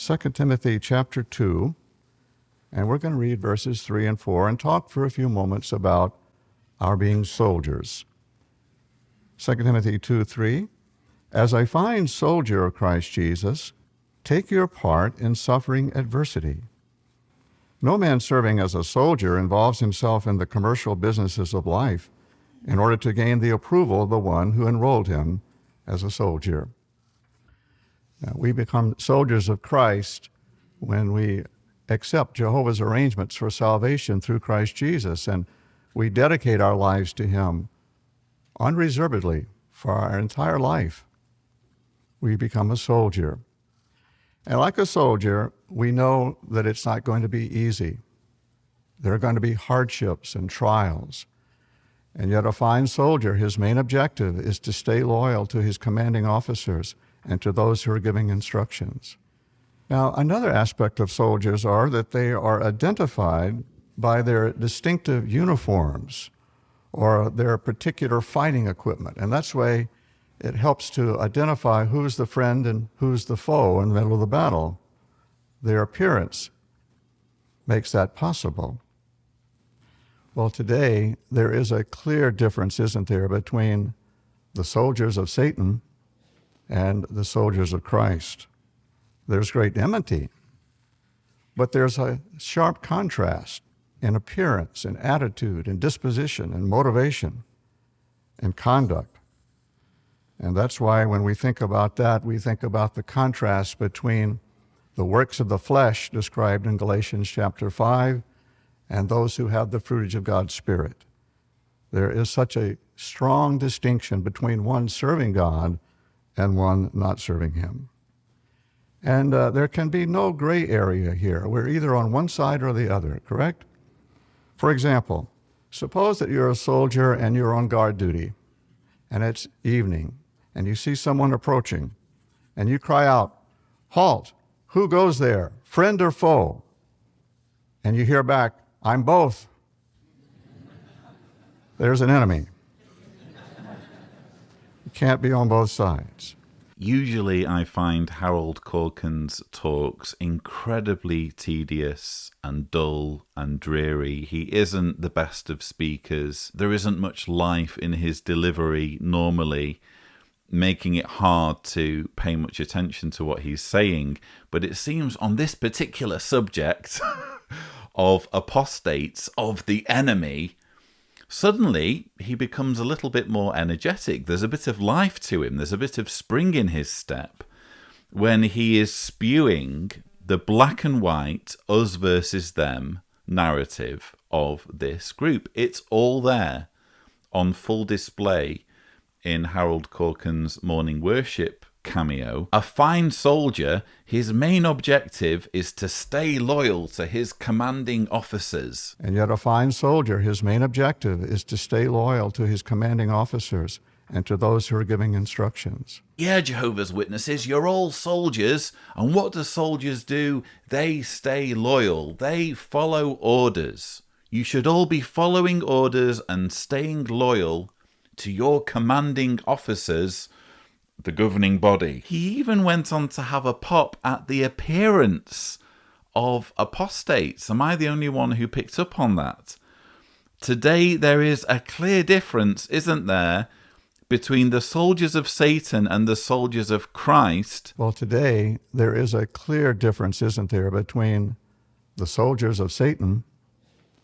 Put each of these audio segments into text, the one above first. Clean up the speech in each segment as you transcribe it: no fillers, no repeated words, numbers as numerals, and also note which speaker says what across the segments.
Speaker 1: 2 Timothy chapter 2, and we're going to read verses 3 and 4 and talk for a few moments about our being soldiers. 2 Timothy 2:3, as a fine soldier of Christ Jesus, take your part in suffering adversity. No man serving as a soldier involves himself in the commercial businesses of life in order to gain the approval of the one who enrolled him as a soldier. Now, we become soldiers of Christ when we accept Jehovah's arrangements for salvation through Christ Jesus, and we dedicate our lives to him unreservedly for our entire life. We become a soldier. And like a soldier, we know that it's not going to be easy. There are going to be hardships and trials. And yet a fine soldier, his main objective is to stay loyal to his commanding officers and to those who are giving instructions. Now, another aspect of soldiers are that they are identified by their distinctive uniforms or their particular fighting equipment. And that's why it helps to identify who's the friend and who's the foe in the middle of the battle. Their appearance makes that possible. Well, today, there is a clear difference, isn't there, between the soldiers of Satan and the soldiers of Christ. There's great enmity, but there's a sharp contrast in appearance, in attitude, in disposition, in motivation, in conduct. And that's why when we think about that, we think about the contrast between the works of the flesh described in Galatians chapter 5 and those who have the fruitage of God's Spirit. There is such a strong distinction between one serving God and one not serving him. And there can be no gray area here. We're either on one side or the other, correct? For example, suppose that you're a soldier and you're on guard duty, and it's evening, and you see someone approaching, and you cry out, "Halt! Who goes there, friend or foe?" And you hear back, "I'm both." There's an enemy. You can't be on both sides.
Speaker 2: Usually I find Harold Corkern's talks incredibly tedious and dull and dreary. He isn't the best of speakers. There isn't much life in his delivery normally, making it hard to pay much attention to what he's saying. But it seems on this particular subject of apostates, of the enemy, suddenly he becomes a little bit more energetic. There's a bit of life to him. There's a bit of spring in his step when he is spewing the black and white, us versus them narrative of this group. It's all there on full display in Harold Corkern's morning worship cameo. A fine soldier, his main objective is to stay loyal to his commanding officers.
Speaker 1: And yet a fine soldier, his main objective is to stay loyal to his commanding officers and to those who are giving instructions.
Speaker 2: Yeah, Jehovah's Witnesses, you're all soldiers. And what do soldiers do? They stay loyal. They follow orders. You should all be following orders and staying loyal to your commanding officers, the governing body. He even went on to have a pop at the appearance of apostates. Am I the only one who picked up on that? Today there is a clear difference, isn't there, between the soldiers of Satan and the soldiers of Christ?
Speaker 1: Well, today there is a clear difference, isn't there, between the soldiers of Satan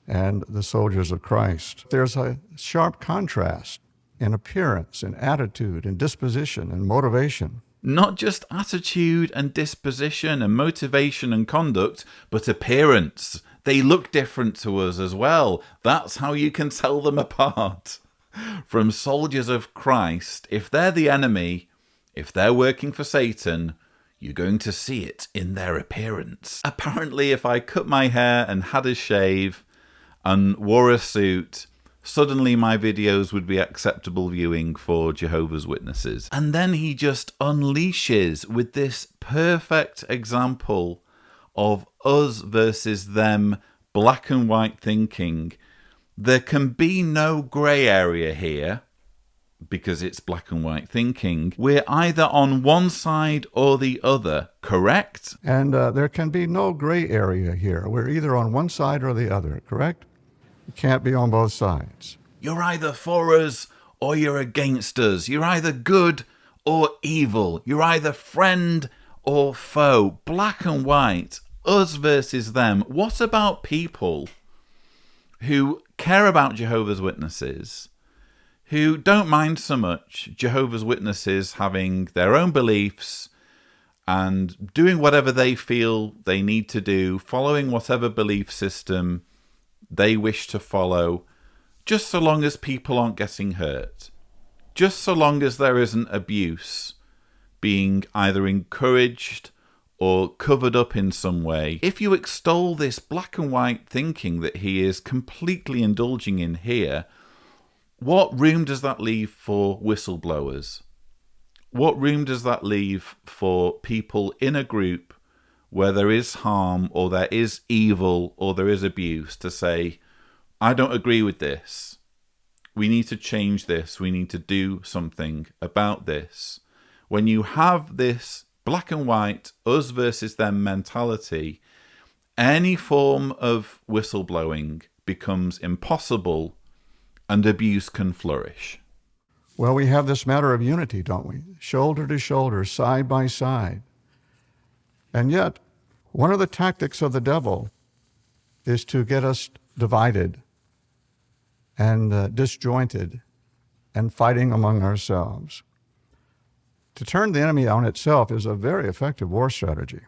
Speaker 1: and the soldiers of Christ. There's a sharp contrast in appearance, in attitude, in disposition, and motivation.
Speaker 2: Not just attitude and disposition and motivation and conduct, but appearance. They look different to us as well. That's how you can tell them apart from soldiers of Christ. If they're the enemy, if they're working for Satan, you're going to see it in their appearance. Apparently, if I cut my hair and had a shave and wore a suit, suddenly my videos would be acceptable viewing for Jehovah's Witnesses. And then he just unleashes with this perfect example of us versus them, black and white thinking. There can be no grey area here. because it's black and white thinking. We're either on one side or the other, correct?
Speaker 1: And there can be no gray area here. We're either on one side or the other, correct? You can't be on both sides.
Speaker 2: You're either for us or you're against us. You're either good or evil. You're either friend or foe. Black and white, us versus them. What about people who care about Jehovah's Witnesses, who don't mind so much Jehovah's Witnesses having their own beliefs and doing whatever they feel they need to do, following whatever belief system they wish to follow, just so long as people aren't getting hurt, just so long as there isn't abuse being either encouraged or covered up in some way. If you extol this black and white thinking that he is completely indulging in here, what room does that leave for whistleblowers? What room does that leave for people in a group where there is harm or there is evil or there is abuse to say, I don't agree with this. We need to change this. We need to do something about this. When you have this black and white, us versus them mentality, any form of whistleblowing becomes impossible and abuse can flourish.
Speaker 1: Well, we have this matter of unity, don't we? Shoulder to shoulder, side by side. And yet, one of the tactics of the devil is to get us divided and disjointed and fighting among ourselves. To turn the enemy on itself is a very effective war strategy.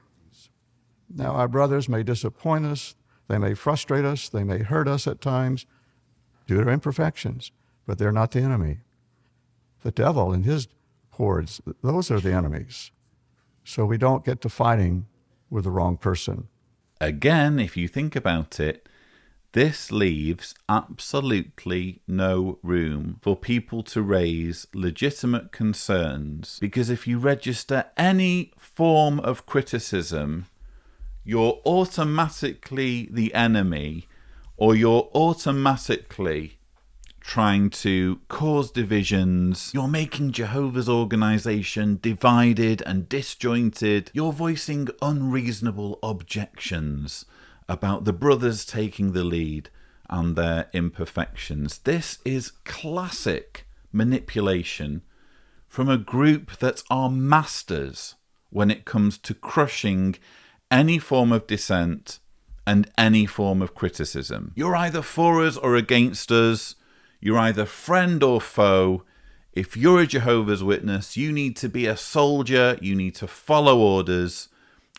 Speaker 1: Now, our brothers may disappoint us, they may frustrate us, they may hurt us at times due to imperfections, but they're not the enemy. The devil and his hordes, those are the enemies. So we don't get to fighting with the wrong person.
Speaker 2: Again, if you think about it, this leaves absolutely no room for people to raise legitimate concerns, because if you register any form of criticism, you're automatically the enemy, or you're automatically trying to cause divisions. You're making Jehovah's organization divided and disjointed. You're voicing unreasonable objections about the brothers taking the lead and their imperfections. This is classic manipulation from a group that are masters when it comes to crushing any form of dissent and any form of criticism. You're either for us or against us. You're either friend or foe. If you're a Jehovah's Witness, you need to be a soldier, you need to follow orders,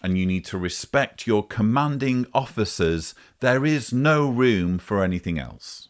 Speaker 2: and you need to respect your commanding officers. There is no room for anything else.